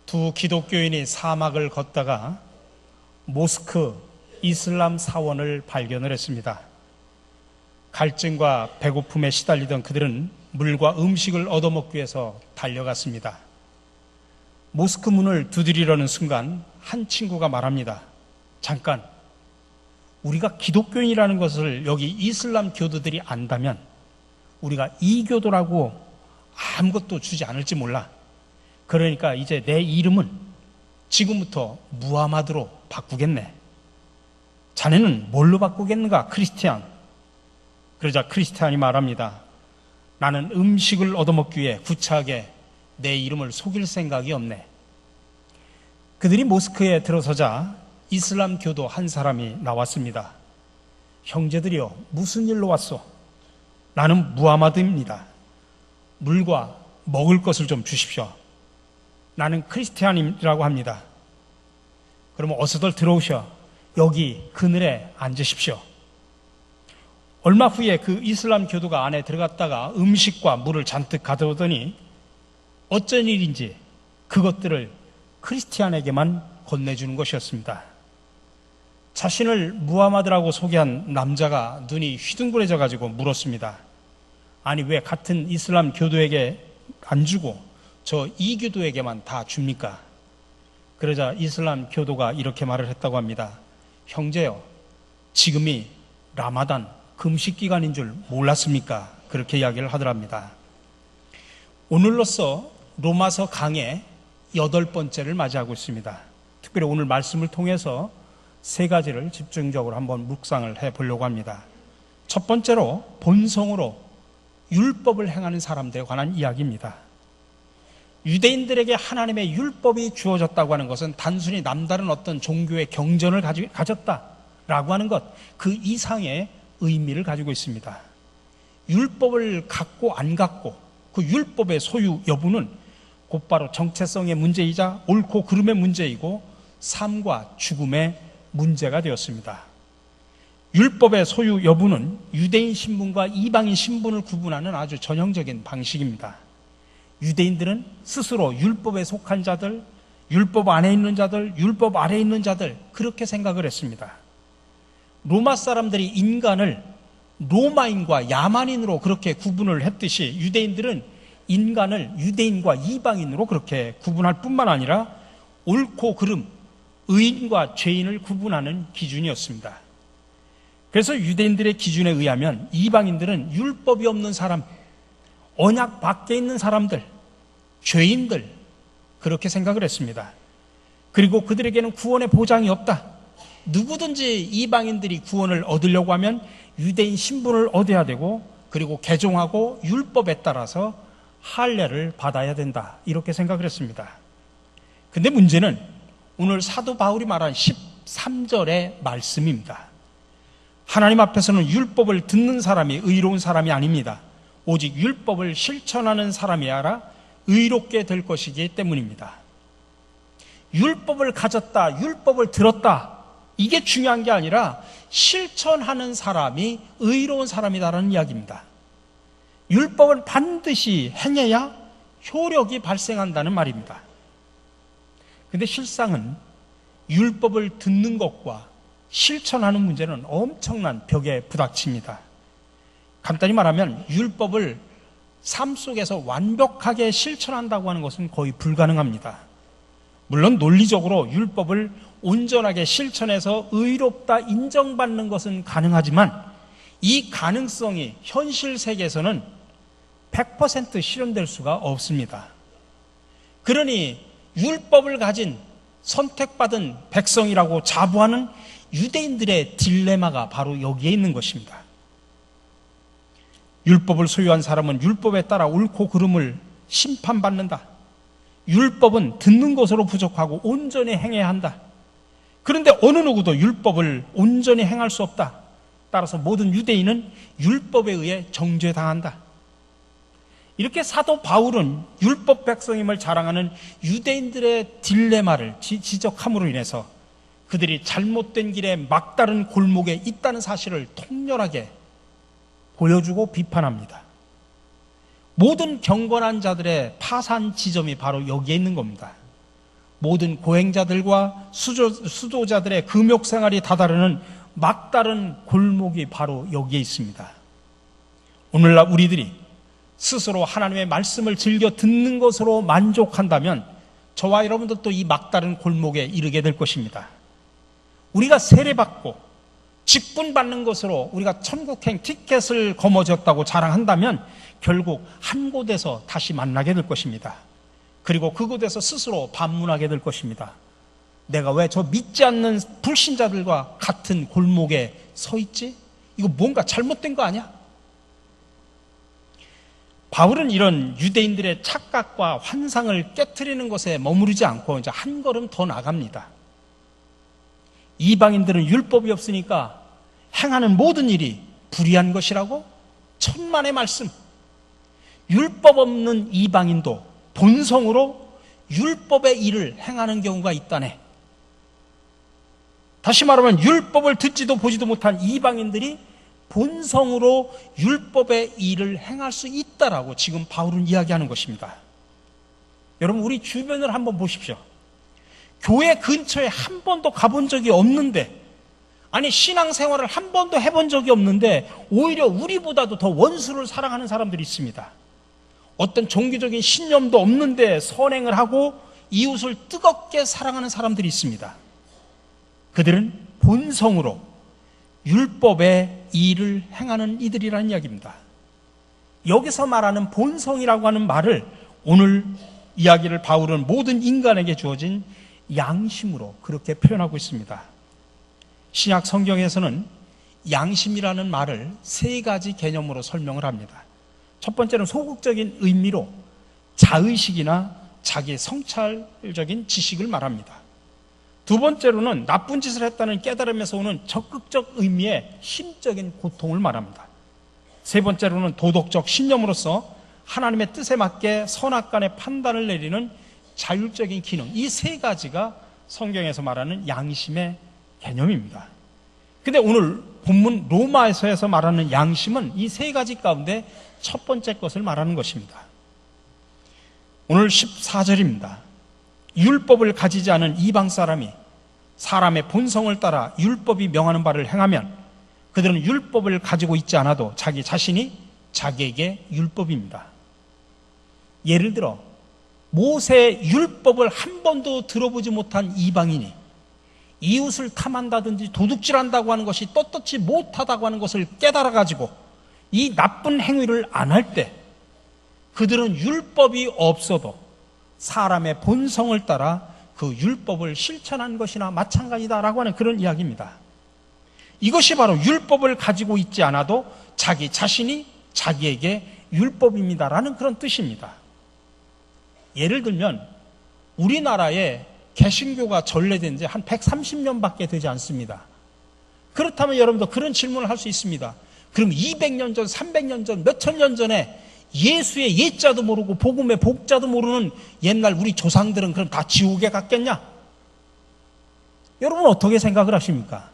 두 기독교인이 사막을 걷다가 모스크 이슬람 사원을 발견을 했습니다. 갈증과 배고픔에 시달리던 그들은 물과 음식을 얻어먹기 위해서 달려갔습니다. 모스크 문을 두드리려는 순간 한 친구가 말합니다. 잠깐, 우리가 기독교인이라는 것을 여기 이슬람 교도들이 안다면 우리가 이교도라고 아무것도 주지 않을지 몰라. 그러니까 이제 내 이름은 지금부터 무하마드로 바꾸겠네. 자네는 뭘로 바꾸겠는가? 크리스티안. 그러자 크리스티안이 말합니다. 나는 음식을 얻어먹기 위해 구차하게 내 이름을 속일 생각이 없네. 그들이 모스크에 들어서자 이슬람 교도 한 사람이 나왔습니다. 형제들이여, 무슨 일로 왔소? 나는 무하마드입니다. 물과 먹을 것을 좀 주십시오. 나는 크리스티안이라고 합니다. 그러면 어서들 들어오셔. 여기 그늘에 앉으십시오. 얼마 후에 그 이슬람 교도가 안에 들어갔다가 음식과 물을 잔뜩 가져오더니 어쩐 일인지 그것들을 크리스티안에게만 건네주는 것이었습니다. 자신을 무하마드라고 소개한 남자가 눈이 휘둥그레져 가지고 물었습니다. 아니, 왜 같은 이슬람 교도에게 안 주고 저 이교도에게만 다 줍니까? 그러자 이슬람 교도가 이렇게 말을 했다고 합니다. 형제요, 지금이 라마단 금식 기간인 줄 몰랐습니까? 그렇게 이야기를 하더랍니다. 오늘로써 로마서 강의 8번째를 맞이하고 있습니다. 특별히 오늘 말씀을 통해서 3가지를 집중적으로 한번 묵상을 해보려고 합니다. 첫 번째로 본성으로 율법을 행하는 사람들에 관한 이야기입니다. 유대인들에게 하나님의 율법이 주어졌다고 하는 것은 단순히 남다른 어떤 종교의 경전을 가졌다라고 하는 것, 그 이상의 의미를 가지고 있습니다. 율법을 갖고 안 갖고 그 율법의 소유 여부는 곧바로 정체성의 문제이자 옳고 그름의 문제이고 삶과 죽음의 문제가 되었습니다. 율법의 소유 여부는 유대인 신분과 이방인 신분을 구분하는 아주 전형적인 방식입니다. 유대인들은 스스로 율법에 속한 자들, 율법 안에 있는 자들, 율법 아래에 있는 자들, 그렇게 생각을 했습니다. 로마 사람들이 인간을 로마인과 야만인으로 그렇게 구분을 했듯이 유대인들은 인간을 유대인과 이방인으로 그렇게 구분할 뿐만 아니라 옳고 그름, 의인과 죄인을 구분하는 기준이었습니다. 그래서 유대인들의 기준에 의하면 이방인들은 율법이 없는 사람, 언약 밖에 있는 사람들, 죄인들, 그렇게 생각을 했습니다. 그리고 그들에게는 구원의 보장이 없다. 누구든지 이방인들이 구원을 얻으려고 하면 유대인 신분을 얻어야 되고, 그리고 개종하고 율법에 따라서 할례를 받아야 된다, 이렇게 생각을 했습니다. 근데 문제는 오늘 사도 바울이 말한 13절의 말씀입니다. 하나님 앞에서는 율법을 듣는 사람이 의로운 사람이 아닙니다. 오직 율법을 실천하는 사람이야라 의롭게 될 것이기 때문입니다. 율법을 가졌다, 율법을 들었다, 이게 중요한 게 아니라 실천하는 사람이 의로운 사람이다라는 이야기입니다. 율법을 반드시 행해야 효력이 발생한다는 말입니다. 근데 실상은 율법을 듣는 것과 실천하는 문제는 엄청난 벽에 부닥칩니다. 간단히 말하면 율법을 삶 속에서 완벽하게 실천한다고 하는 것은 거의 불가능합니다. 물론 논리적으로 율법을 온전하게 실천해서 의롭다 인정받는 것은 가능하지만 이 가능성이 현실 세계에서는 100% 실현될 수가 없습니다. 그러니 율법을 가진 선택받은 백성이라고 자부하는 유대인들의 딜레마가 바로 여기에 있는 것입니다. 율법을 소유한 사람은 율법에 따라 옳고 그름을 심판받는다. 율법은 듣는 것으로 부족하고 온전히 행해야 한다. 그런데 어느 누구도 율법을 온전히 행할 수 없다. 따라서 모든 유대인은 율법에 의해 정죄당한다. 이렇게 사도 바울은 율법 백성임을 자랑하는 유대인들의 딜레마를 지적함으로 인해서 그들이 잘못된 길에 막다른 골목에 있다는 사실을 통렬하게 보여주고 비판합니다. 모든 경건한 자들의 파산 지점이 바로 여기에 있는 겁니다. 모든 고행자들과 수도자들의 금욕생활이 다다르는 막다른 골목이 바로 여기에 있습니다. 오늘날 우리들이 스스로 하나님의 말씀을 즐겨 듣는 것으로 만족한다면 저와 여러분들도 이 막다른 골목에 이르게 될 것입니다. 우리가 세례받고 직분받는 것으로 우리가 천국행 티켓을 거머쥐었다고 자랑한다면 결국 한 곳에서 다시 만나게 될 것입니다. 그리고 그곳에서 스스로 반문하게 될 것입니다. 내가 왜 저 믿지 않는 불신자들과 같은 골목에 서 있지? 이거 뭔가 잘못된 거 아니야? 바울은 이런 유대인들의 착각과 환상을 깨트리는 것에 머무르지 않고 이제 한 걸음 더 나갑니다. 이방인들은 율법이 없으니까 행하는 모든 일이 불의한 것이라고? 천만의 말씀. 율법 없는 이방인도 본성으로 율법의 일을 행하는 경우가 있다네. 다시 말하면 율법을 듣지도 보지도 못한 이방인들이 본성으로 율법의 일을 행할 수 있다라고 지금 바울은 이야기하는 것입니다. 여러분, 우리 주변을 한번 보십시오. 교회 근처에 한 번도 가본 적이 없는데, 아니 신앙생활을 한 번도 해본 적이 없는데 오히려 우리보다도 더 원수를 사랑하는 사람들이 있습니다. 어떤 종교적인 신념도 없는데 선행을 하고 이웃을 뜨겁게 사랑하는 사람들이 있습니다. 그들은 본성으로 율법의 일을 행하는 이들이라는 이야기입니다. 여기서 말하는 본성이라고 하는 말을 오늘 이야기를 바울은 모든 인간에게 주어진 양심으로 그렇게 표현하고 있습니다. 신약 성경에서는 양심이라는 말을 세 가지 개념으로 설명을 합니다. 첫 번째는 소극적인 의미로 자의식이나 자기 성찰적인 지식을 말합니다. 두 번째로는 나쁜 짓을 했다는 깨달음에서 오는 적극적 의미의 심적인 고통을 말합니다. 세 번째로는 도덕적 신념으로서 하나님의 뜻에 맞게 선악간의 판단을 내리는 자율적인 기능, 이 세 가지가 성경에서 말하는 양심의 개념입니다. 근데 오늘 본문 로마서에서 말하는 양심은 이 세 가지 가운데 첫 번째 것을 말하는 것입니다. 오늘 14절입니다. 율법을 가지지 않은 이방 사람이 사람의 본성을 따라 율법이 명하는 바를 행하면 그들은 율법을 가지고 있지 않아도 자기 자신이 자기에게 율법입니다. 예를 들어 모세의 율법을 한 번도 들어보지 못한 이방인이 이웃을 탐한다든지 도둑질한다고 하는 것이 떳떳지 못하다고 하는 것을 깨달아가지고 이 나쁜 행위를 안 할 때 그들은 율법이 없어도 사람의 본성을 따라 그 율법을 실천한 것이나 마찬가지다라고 하는 그런 이야기입니다. 이것이 바로 율법을 가지고 있지 않아도 자기 자신이 자기에게 율법입니다라는 그런 뜻입니다. 예를 들면 우리나라에 개신교가 전래된 지 한 130년밖에 되지 않습니다. 그렇다면 여러분도 그런 질문을 할 수 있습니다. 그럼 200년 전, 300년 전, 몇천 년 전에 예수의 예자도 모르고 복음의 복자도 모르는 옛날 우리 조상들은 그럼 다 지옥에 갔겠냐? 여러분 어떻게 생각을 하십니까?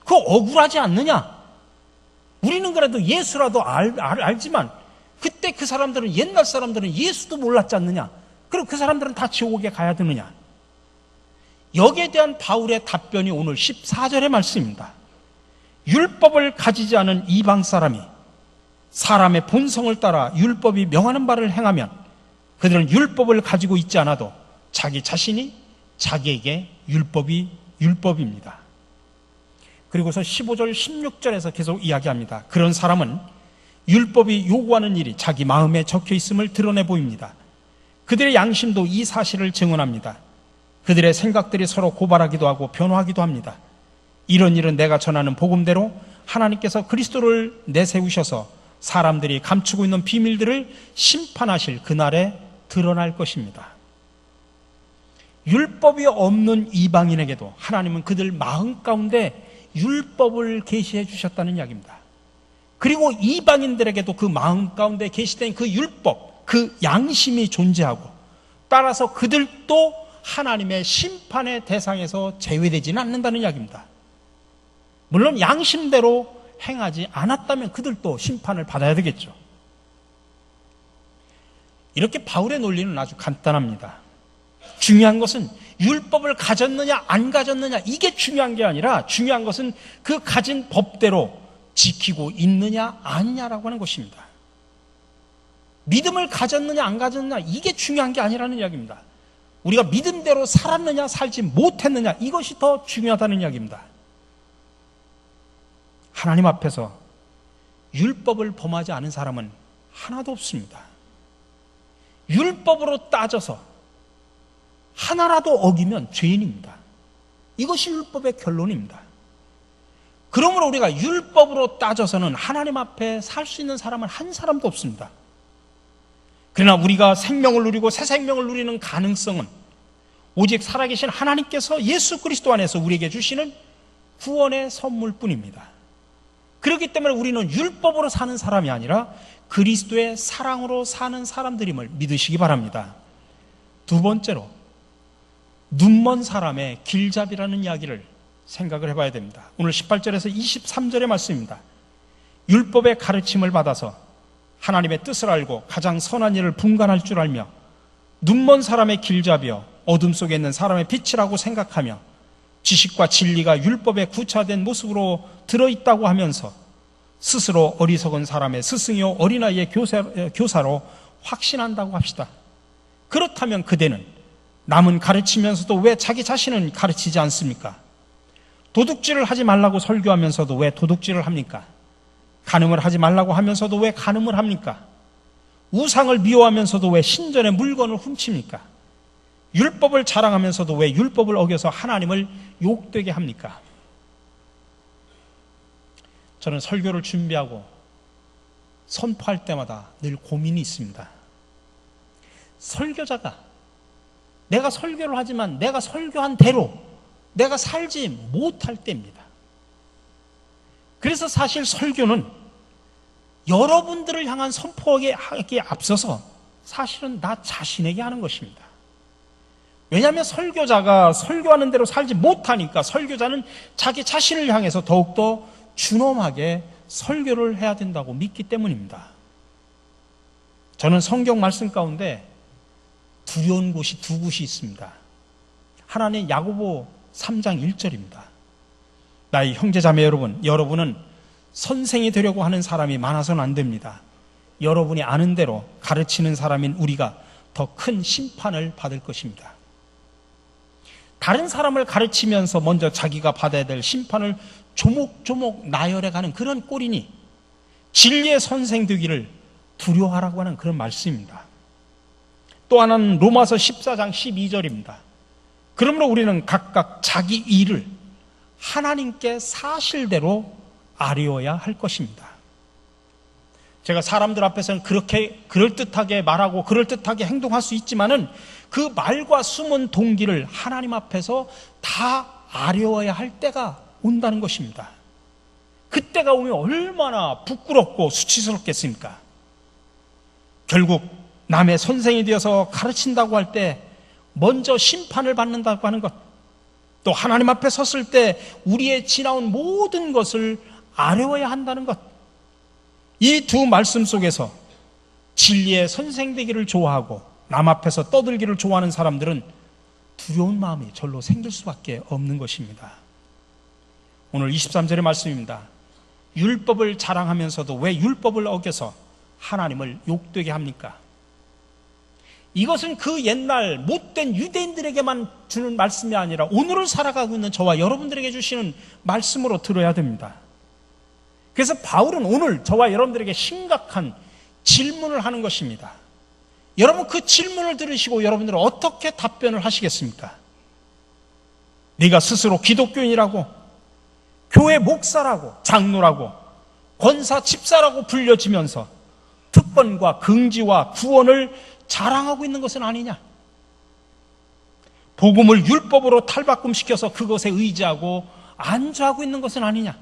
그거 억울하지 않느냐? 우리는 그래도 예수라도 알지만 그때 그 사람들은, 옛날 사람들은 예수도 몰랐지 않느냐? 그럼 그 사람들은 다 지옥에 가야 되느냐? 여기에 대한 바울의 답변이 오늘 14절의 말씀입니다. 율법을 가지지 않은 이방 사람이 사람의 본성을 따라 율법이 명하는 바를 행하면 그들은 율법을 가지고 있지 않아도 자기 자신이 자기에게 율법입니다. 그리고서 15절, 16절에서 계속 이야기합니다. 그런 사람은 율법이 요구하는 일이 자기 마음에 적혀 있음을 드러내 보입니다. 그들의 양심도 이 사실을 증언합니다. 그들의 생각들이 서로 고발하기도 하고 변화하기도 합니다. 이런 일은 내가 전하는 복음대로 하나님께서 그리스도를 내세우셔서 사람들이 감추고 있는 비밀들을 심판하실 그날에 드러날 것입니다. 율법이 없는 이방인에게도 하나님은 그들 마음 가운데 율법을 계시해 주셨다는 이야기입니다. 그리고 이방인들에게도 그 마음 가운데 계시된 그 율법, 그 양심이 존재하고 따라서 그들도 하나님의 심판의 대상에서 제외되지는 않는다는 이야기입니다. 물론 양심대로 행하지 않았다면 그들도 심판을 받아야 되겠죠. 이렇게 바울의 논리는 아주 간단합니다. 중요한 것은 율법을 가졌느냐 안 가졌느냐 이게 중요한 게 아니라 중요한 것은 그 가진 법대로 지키고 있느냐 아니냐라고 하는 것입니다. 믿음을 가졌느냐 안 가졌느냐 이게 중요한 게 아니라는 이야기입니다. 우리가 믿음대로 살았느냐 살지 못했느냐 이것이 더 중요하다는 이야기입니다. 하나님 앞에서 율법을 범하지 않은 사람은 하나도 없습니다. 율법으로 따져서 하나라도 어기면 죄인입니다. 이것이 율법의 결론입니다. 그러므로 우리가 율법으로 따져서는 하나님 앞에 살 수 있는 사람은 한 사람도 없습니다. 그러나 우리가 생명을 누리고 새 생명을 누리는 가능성은 오직 살아계신 하나님께서 예수 그리스도 안에서 우리에게 주시는 구원의 선물뿐입니다. 그렇기 때문에 우리는 율법으로 사는 사람이 아니라 그리스도의 사랑으로 사는 사람들임을 믿으시기 바랍니다. 두 번째로 눈먼 사람의 길잡이라는 이야기를 생각을 해봐야 됩니다. 오늘 18절에서 23절의 말씀입니다. 율법의 가르침을 받아서 하나님의 뜻을 알고 가장 선한 일을 분간할 줄 알며 눈먼 사람의 길잡이여 어둠 속에 있는 사람의 빛이라고 생각하며 지식과 진리가 율법에 구차된 모습으로 들어있다고 하면서 스스로 어리석은 사람의 스승이요 어린아이의 교사로 확신한다고 합시다. 그렇다면 그대는 남은 가르치면서도 왜 자기 자신은 가르치지 않습니까? 도둑질을 하지 말라고 설교하면서도 왜 도둑질을 합니까? 간음을 하지 말라고 하면서도 왜 간음을 합니까? 우상을 미워하면서도 왜 신전의 물건을 훔칩니까? 율법을 자랑하면서도 왜 율법을 어겨서 하나님을 욕되게 합니까? 저는 설교를 준비하고 선포할 때마다 늘 고민이 있습니다. 설교자가 내가 설교를 하지만 내가 설교한 대로 내가 살지 못할 때입니다. 그래서 사실 설교는 여러분들을 향한 선포하기에 앞서서 사실은 나 자신에게 하는 것입니다. 왜냐하면 설교자가 설교하는 대로 살지 못하니까 설교자는 자기 자신을 향해서 더욱더 준엄하게 설교를 해야 된다고 믿기 때문입니다. 저는 성경 말씀 가운데 두려운 곳이 두 곳이 있습니다. 하나는 야고보 3장 1절입니다. 나의 형제자매 여러분, 여러분은 선생이 되려고 하는 사람이 많아서는 안 됩니다. 여러분이 아는 대로 가르치는 사람인 우리가 더 큰 심판을 받을 것입니다. 다른 사람을 가르치면서 먼저 자기가 받아야 될 심판을 조목조목 나열해가는 그런 꼴이니 진리의 선생 되기를 두려워하라고 하는 그런 말씀입니다. 또 하나는 로마서 14장 12절입니다. 그러므로 우리는 각각 자기 일을 하나님께 사실대로 아뢰어야 할 것입니다. 제가 사람들 앞에서는 그렇게 그럴듯하게 말하고 그럴듯하게 행동할 수 있지만은 그 말과 숨은 동기를 하나님 앞에서 다 아뢰어야 할 때가 온다는 것입니다. 그때가 오면 얼마나 부끄럽고 수치스럽겠습니까? 결국 남의 선생이 되어서 가르친다고 할 때 먼저 심판을 받는다고 하는 것, 또 하나님 앞에 섰을 때 우리의 지나온 모든 것을 아뢰어야 한다는 것, 이 두 말씀 속에서 진리의 선생 되기를 좋아하고 남 앞에서 떠들기를 좋아하는 사람들은 두려운 마음이 절로 생길 수밖에 없는 것입니다. 오늘 23절의 말씀입니다. 율법을 자랑하면서도 왜 율법을 어겨서 하나님을 욕되게 합니까? 이것은 그 옛날 못된 유대인들에게만 주는 말씀이 아니라 오늘을 살아가고 있는 저와 여러분들에게 주시는 말씀으로 들어야 됩니다. 그래서 바울은 오늘 저와 여러분들에게 심각한 질문을 하는 것입니다. 여러분 그 질문을 들으시고 여러분들은 어떻게 답변을 하시겠습니까? 네가 스스로 기독교인이라고, 교회 목사라고, 장로라고, 권사, 집사라고 불려지면서 특권과 긍지와 구원을 자랑하고 있는 것은 아니냐? 복음을 율법으로 탈바꿈시켜서 그것에 의지하고 안주하고 있는 것은 아니냐?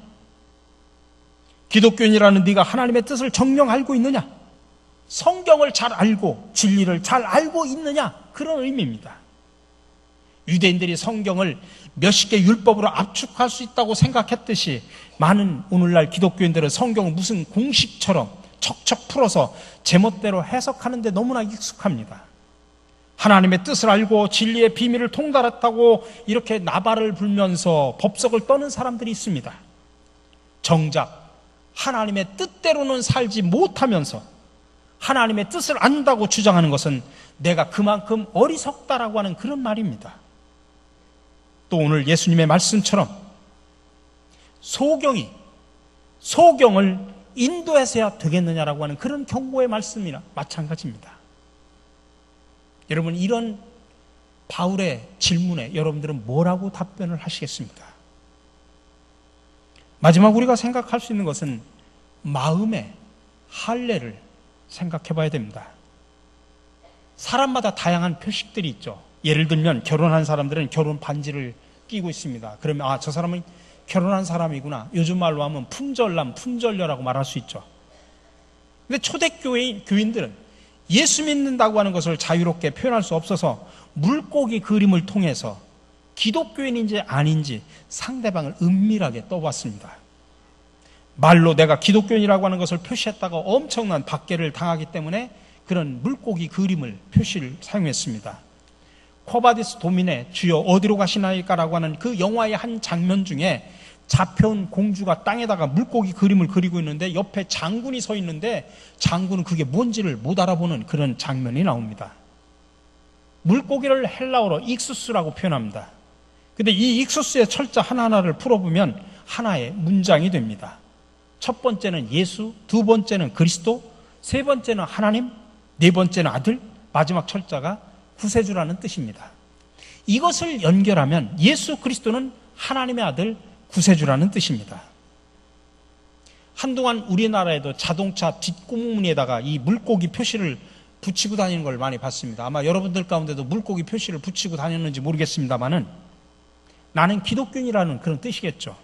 기독교인이라는 네가 하나님의 뜻을 정녕 알고 있느냐? 성경을 잘 알고 진리를 잘 알고 있느냐? 그런 의미입니다. 유대인들이 성경을 몇십 개 율법으로 압축할 수 있다고 생각했듯이 많은 오늘날 기독교인들은 성경을 무슨 공식처럼 척척 풀어서 제멋대로 해석하는데 너무나 익숙합니다. 하나님의 뜻을 알고 진리의 비밀을 통달했다고 이렇게 나발을 불면서 법석을 떠는 사람들이 있습니다. 정작 하나님의 뜻대로는 살지 못하면서 하나님의 뜻을 안다고 주장하는 것은 내가 그만큼 어리석다라고 하는 그런 말입니다. 또 오늘 예수님의 말씀처럼 소경을 인도해서야 되겠느냐라고 하는 그런 경고의 말씀이나 마찬가지입니다. 여러분, 이런 바울의 질문에 여러분들은 뭐라고 답변을 하시겠습니까? 마지막 우리가 생각할 수 있는 것은 마음의 할례를 생각해 봐야 됩니다. 사람마다 다양한 표식들이 있죠. 예를 들면 결혼한 사람들은 결혼 반지를 끼고 있습니다. 그러면 저 사람은 결혼한 사람이구나. 요즘 말로 하면 품절남, 품절녀라고 말할 수 있죠. 근데 초대교인들은 예수 믿는다고 하는 것을 자유롭게 표현할 수 없어서 물고기 그림을 통해서 기독교인인지 아닌지 상대방을 은밀하게 떠봤습니다. 말로 내가 기독교인이라고 하는 것을 표시했다가 엄청난 박해를 당하기 때문에 그런 물고기 그림을 표시를 사용했습니다. 코바디스 도민의 주여 어디로 가시나이까라고 하는 그 영화의 한 장면 중에 잡혀온 공주가 땅에다가 물고기 그림을 그리고 있는데 옆에 장군이 서 있는데 장군은 그게 뭔지를 못 알아보는 그런 장면이 나옵니다. 물고기를 헬라어로 익수스라고 표현합니다. 근데 이 익수스의 철자 하나하나를 풀어보면 하나의 문장이 됩니다. 첫 번째는 예수, 두 번째는 그리스도, 세 번째는 하나님, 네 번째는 아들, 마지막 철자가 구세주라는 뜻입니다. 이것을 연결하면 예수 그리스도는 하나님의 아들 구세주라는 뜻입니다. 한동안 우리나라에도 자동차 뒷구멍무늬에다가 이 물고기 표시를 붙이고 다니는 걸 많이 봤습니다. 아마 여러분들 가운데도 물고기 표시를 붙이고 다녔는지 모르겠습니다만은 나는 기독교인이라는 그런 뜻이겠죠.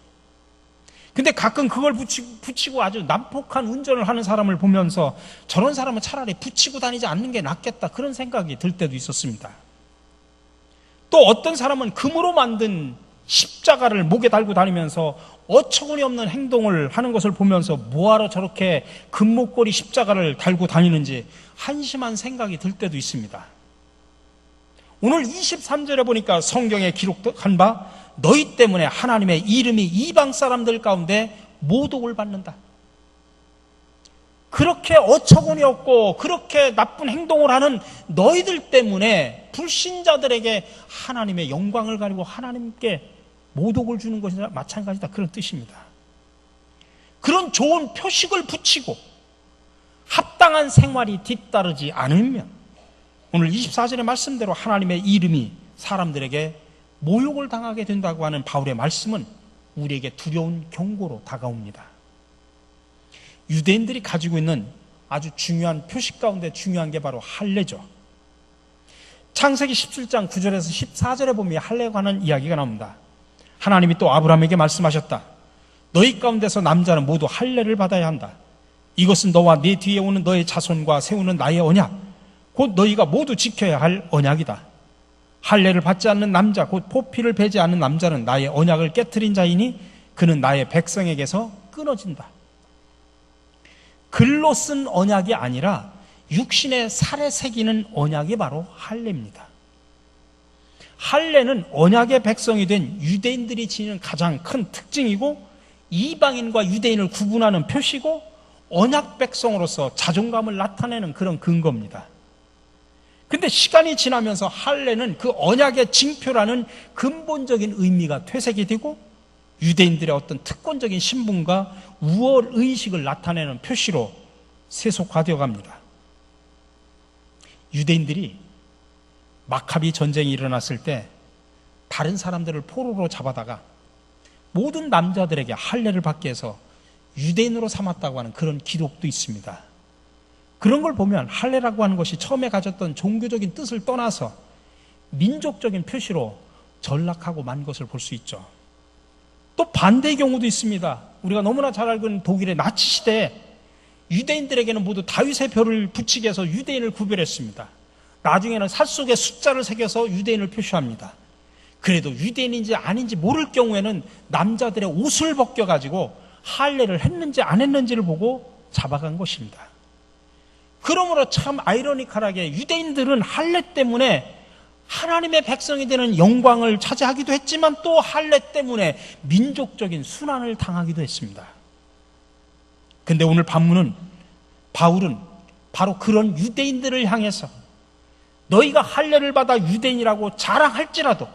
근데 가끔 그걸 붙이고 아주 난폭한 운전을 하는 사람을 보면서 저런 사람은 차라리 붙이고 다니지 않는 게 낫겠다 그런 생각이 들 때도 있었습니다. 또 어떤 사람은 금으로 만든 십자가를 목에 달고 다니면서 어처구니 없는 행동을 하는 것을 보면서 뭐하러 저렇게 금목걸이 십자가를 달고 다니는지 한심한 생각이 들 때도 있습니다. 오늘 23절에 보니까 성경에 기록한 바 너희 때문에 하나님의 이름이 이방 사람들 가운데 모독을 받는다. 그렇게 어처구니 없고 그렇게 나쁜 행동을 하는 너희들 때문에 불신자들에게 하나님의 영광을 가리고 하나님께 모독을 주는 것이나 마찬가지다. 그런 뜻입니다. 그런 좋은 표식을 붙이고 합당한 생활이 뒤따르지 않으면 오늘 24절의 말씀대로 하나님의 이름이 사람들에게 모욕을 당하게 된다고 하는 바울의 말씀은 우리에게 두려운 경고로 다가옵니다. 유대인들이 가지고 있는 아주 중요한 표식 가운데 중요한 게 바로 할례죠. 창세기 17장 9절에서 14절에 보면 할례에 관한 이야기가 나옵니다. 하나님이 또 아브라함에게 말씀하셨다. 너희 가운데서 남자는 모두 할례를 받아야 한다. 이것은 너와 네 뒤에 오는 너의 자손과 세우는 나의 언약, 곧 너희가 모두 지켜야 할 언약이다. 할례를 받지 않는 남자, 곧 포피를 베지 않는 남자는 나의 언약을 깨트린 자이니 그는 나의 백성에게서 끊어진다. 글로 쓴 언약이 아니라 육신의 살에 새기는 언약이 바로 할례입니다. 할례는 언약의 백성이 된 유대인들이 지니는 가장 큰 특징이고 이방인과 유대인을 구분하는 표시고 언약 백성으로서 자존감을 나타내는 그런 근거입니다. 근데 시간이 지나면서 할례는 그 언약의 징표라는 근본적인 의미가 퇴색이 되고 유대인들의 어떤 특권적인 신분과 우월 의식을 나타내는 표시로 세속화되어 갑니다. 유대인들이 마카비 전쟁이 일어났을 때 다른 사람들을 포로로 잡아다가 모든 남자들에게 할례를 받게 해서 유대인으로 삼았다고 하는 그런 기록도 있습니다. 그런 걸 보면 할례라고 하는 것이 처음에 가졌던 종교적인 뜻을 떠나서 민족적인 표시로 전락하고 만 것을 볼 수 있죠. 또 반대의 경우도 있습니다. 우리가 너무나 잘 알고 있는 독일의 나치 시대에 유대인들에게는 모두 다윗의 별을 붙이게 해서 유대인을 구별했습니다. 나중에는 살 속에 숫자를 새겨서 유대인을 표시합니다. 그래도 유대인인지 아닌지 모를 경우에는 남자들의 옷을 벗겨가지고 할례를 했는지 안 했는지를 보고 잡아간 것입니다. 그러므로 참 아이러니컬하게 유대인들은 할례 때문에 하나님의 백성이 되는 영광을 차지하기도 했지만 또 할례 때문에 민족적인 순환을 당하기도 했습니다. 근데 오늘 바울은 바로 그런 유대인들을 향해서 너희가 할례를 받아 유대인이라고 자랑할지라도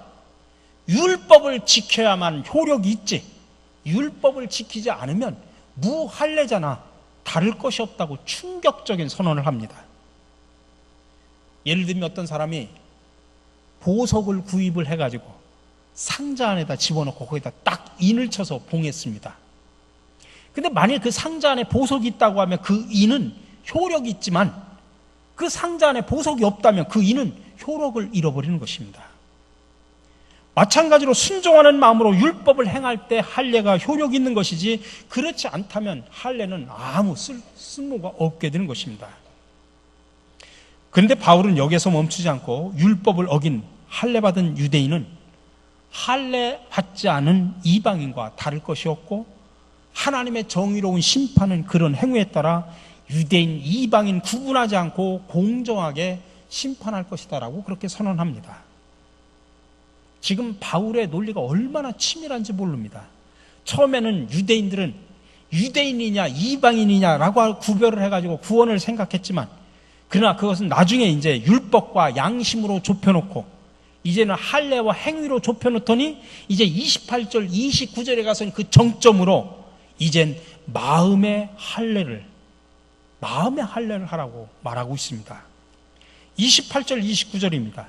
율법을 지켜야만 효력이 있지, 율법을 지키지 않으면 무할례자나 다를 것이 없다고 충격적인 선언을 합니다. 예를 들면 어떤 사람이 보석을 구입을 해가지고 상자 안에다 집어넣고 거기다 딱 인을 쳐서 봉했습니다. 근데 만일 그 상자 안에 보석이 있다고 하면 그 인은 효력이 있지만 그 상자 안에 보석이 없다면 그 인은 효력을 잃어버리는 것입니다. 마찬가지로 순종하는 마음으로 율법을 행할 때 할례가 효력이 있는 것이지 그렇지 않다면 할례는 아무 쓸모가 없게 되는 것입니다. 그런데 바울은 여기서 멈추지 않고 율법을 어긴 할례 받은 유대인은 할례 받지 않은 이방인과 다를 것이 없고 하나님의 정의로운 심판은 그런 행위에 따라 유대인, 이방인 구분하지 않고 공정하게 심판할 것이다라고 그렇게 선언합니다. 지금 바울의 논리가 얼마나 치밀한지 모릅니다. 처음에는 유대인들은 유대인이냐 이방인이냐라고 구별을 해가지고 구원을 생각했지만 그러나 그것은 나중에 이제 율법과 양심으로 좁혀놓고 이제는 할례와 행위로 좁혀놓더니 이제 28절, 29절에 가서는 그 정점으로 이젠 마음의 할례를 하라고 말하고 있습니다. 28절, 29절입니다.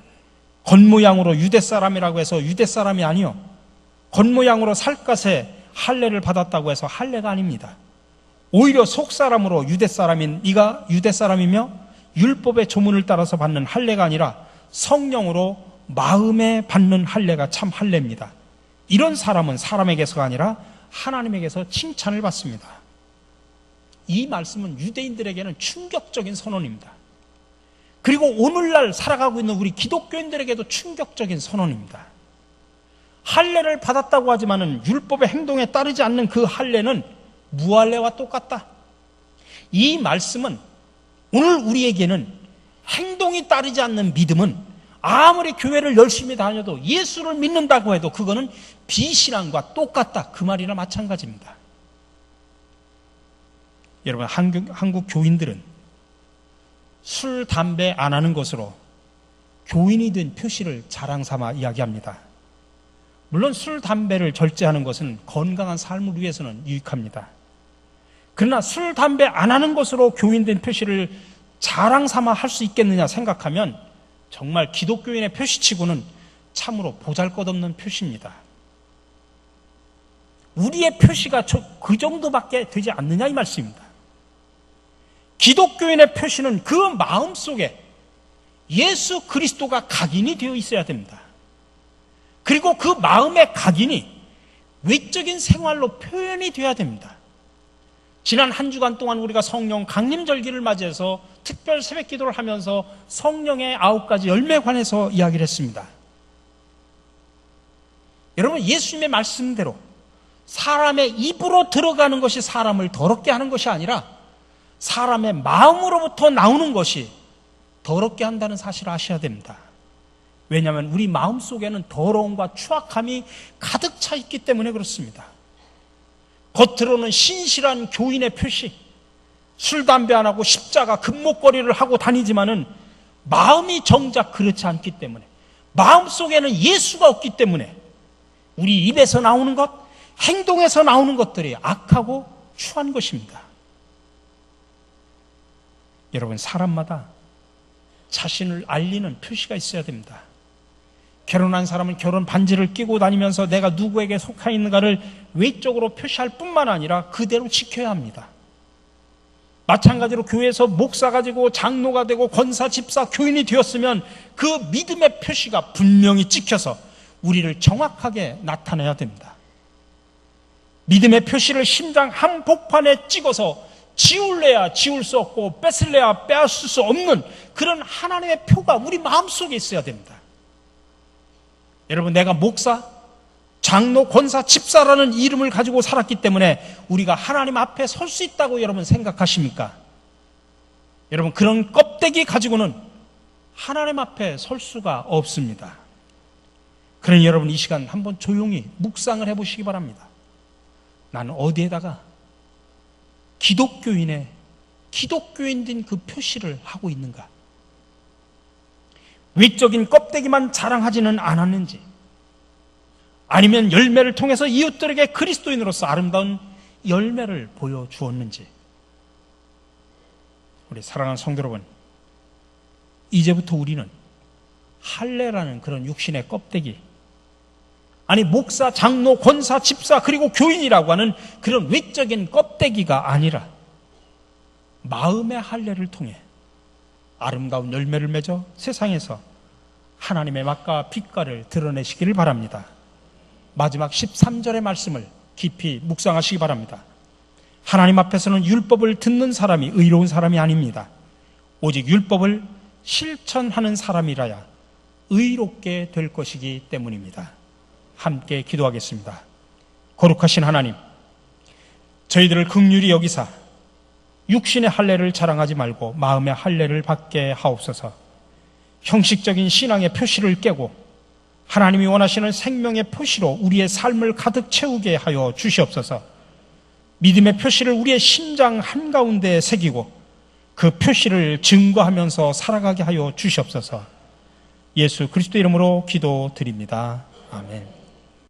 겉모양으로 유대 사람이라고 해서 유대 사람이 아니요, 겉모양으로 살갗에 할례를 받았다고 해서 할례가 아닙니다. 오히려 속사람으로 유대 사람인 네가 유대 사람이며 율법의 조문을 따라서 받는 할례가 아니라 성령으로 마음에 받는 할례가 참 할례입니다. 이런 사람은 사람에게서가 아니라 하나님에게서 칭찬을 받습니다. 이 말씀은 유대인들에게는 충격적인 선언입니다. 그리고 오늘날 살아가고 있는 우리 기독교인들에게도 충격적인 선언입니다. 할례를 받았다고 하지만은 율법의 행동에 따르지 않는 그 할례는 무할례와 똑같다. 이 말씀은 오늘 우리에게는 행동이 따르지 않는 믿음은 아무리 교회를 열심히 다녀도 예수를 믿는다고 해도 그거는 비신앙과 똑같다. 그 말이나 마찬가지입니다. 여러분, 한국 교인들은 술, 담배 안 하는 것으로 교인이 된 표시를 자랑 삼아 이야기합니다. 물론 술, 담배를 절제하는 것은 건강한 삶을 위해서는 유익합니다. 그러나 술, 담배 안 하는 것으로 교인 된 표시를 자랑 삼아 할 수 있겠느냐 생각하면 정말 기독교인의 표시치고는 참으로 보잘것없는 표시입니다. 우리의 표시가 그 정도밖에 되지 않느냐 이 말씀입니다. 기독교인의 표시는 그 마음속에 예수 그리스도가 각인이 되어 있어야 됩니다. 그리고 그 마음의 각인이 외적인 생활로 표현이 되어야 됩니다. 지난 한 주간 동안 우리가 성령 강림절기를 맞이해서 특별 새벽기도를 하면서 성령의 9가지 열매에 관해서 이야기를 했습니다. 여러분, 예수님의 말씀대로 사람의 입으로 들어가는 것이 사람을 더럽게 하는 것이 아니라 사람의 마음으로부터 나오는 것이 더럽게 한다는 사실을 아셔야 됩니다. 왜냐하면 우리 마음속에는 더러움과 추악함이 가득 차 있기 때문에 그렇습니다. 겉으로는 신실한 교인의 표시, 술, 담배 안 하고 십자가, 금목걸이를 하고 다니지만은 마음이 정작 그렇지 않기 때문에, 마음속에는 예수가 없기 때문에 우리 입에서 나오는 것, 행동에서 나오는 것들이 악하고 추한 것입니다. 여러분, 사람마다 자신을 알리는 표시가 있어야 됩니다. 결혼한 사람은 결혼 반지를 끼고 다니면서 내가 누구에게 속해 있는가를 외적으로 표시할 뿐만 아니라 그대로 지켜야 합니다. 마찬가지로 교회에서 목사가 되고 장로가 되고 권사, 집사, 교인이 되었으면 그 믿음의 표시가 분명히 찍혀서 우리를 정확하게 나타내야 됩니다. 믿음의 표시를 심장 한복판에 찍어서 지울래야 지울 수 없고 뺏을래야 빼앗을 수 없는 그런 하나님의 표가 우리 마음속에 있어야 됩니다. 여러분, 내가 목사, 장로, 권사, 집사라는 이름을 가지고 살았기 때문에 우리가 하나님 앞에 설 수 있다고 여러분 생각하십니까? 여러분, 그런 껍데기 가지고는 하나님 앞에 설 수가 없습니다. 그러니 여러분, 이 시간 한번 조용히 묵상을 해보시기 바랍니다. 나는 어디에다가 기독교인된 그 표시를 하고 있는가? 외적인 껍데기만 자랑하지는 않았는지, 아니면 열매를 통해서 이웃들에게 그리스도인으로서 아름다운 열매를 보여주었는지. 우리 사랑하는 성도 여러분, 이제부터 우리는 할례라는 그런 육신의 껍데기, 아니 목사, 장로, 권사, 집사, 그리고 교인이라고 하는 그런 외적인 껍데기가 아니라 마음의 할례를 통해 아름다운 열매를 맺어 세상에서 하나님의 맛과 빛깔을 드러내시기를 바랍니다. 마지막 13절의 말씀을 깊이 묵상하시기 바랍니다. 하나님 앞에서는 율법을 듣는 사람이 의로운 사람이 아닙니다. 오직 율법을 실천하는 사람이라야 의롭게 될 것이기 때문입니다. 함께 기도하겠습니다. 거룩하신 하나님, 저희들을 긍휼히 여기사 육신의 할례를 자랑하지 말고 마음의 할례를 받게 하옵소서. 형식적인 신앙의 표시를 깨고 하나님이 원하시는 생명의 표시로 우리의 삶을 가득 채우게 하여 주시옵소서. 믿음의 표시를 우리의 심장 한가운데에 새기고 그 표시를 증거하면서 살아가게 하여 주시옵소서. 예수 그리스도 이름으로 기도드립니다. 아멘.